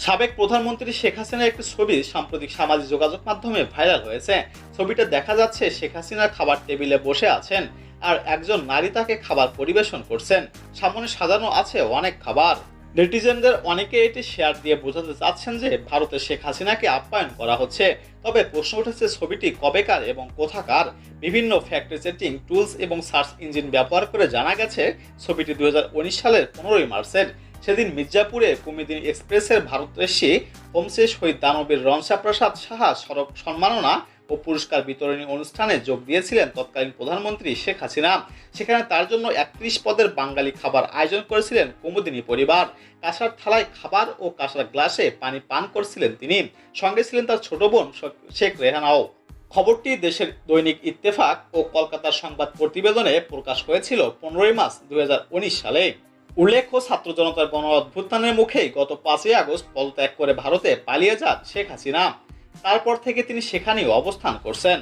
সাবেক প্রধানমন্ত্রী শেখ হাসিনার একটি ছবি সাম্প্রতিক সামাজিক যোগাযোগ মাধ্যমে ভাইরাল হয়েছে। ছবিটা দেখা যাচ্ছে শেখ হাসিনা খাবার টেবিলে বসে আছেন আর একজন নারী তাকে খাবার পরিবেশন করছেন। সামনে সাজানো আছে অনেক খাবার। নেটিজেনদের অনেকে এটি শেয়ার দিয়ে বোঝাতে চাচ্ছেন যে ভারতে শেখ হাসিনাকে আপ্যায়ন করা হচ্ছে। তবে প্রশ্ন উঠেছে ছবিটি কবেকার এবং কোথাকার। বিভিন্ন ফ্যাক্ট চেকিং টুলস এবং সার্চ ইঞ্জিন ব্যবহার করে জানা গেছে ছবিটি 2019 সালের 15ই মার্চের। সেদিন মির্জাপুরে কুমিদিনী এক্সপ্রেসের ভারতদেশী হোমসে শহীদ দানবীর রনসা প্রসাদ সাহা সড়ক সম্মাননা ও পুরস্কার বিতরণী অনুষ্ঠানে যোগ দিয়েছিলেন তৎকালীন প্রধানমন্ত্রী শেখ হাসিনা। সেখানে তার জন্য 31 পদের বাঙালি খাবার আয়োজন করেছিলেন কুমুদিনী পরিবার। কাঁসার থালায় খাবার ও কাঁসার গ্লাসে পানি পান করছিলেন তিনি। সঙ্গে ছিলেন তার ছোট বোন শেখ রেহানাও। খবরটি দেশের দৈনিক ইত্তেফাক ও কলকাতার সংবাদ প্রতিবেদনে প্রকাশ হয়েছিল 15ই মার্চ 2019 সালে। উল্লেখ্য, ছাত্র জনতার গণ অভ্যুত্থানের মুখেই গত 5ই আগস্ট পদত্যাগ করে ভারতে পালিয়ে যান শেখ হাসিনা। তারপর থেকে তিনি সেখানেই অবস্থান করছেন।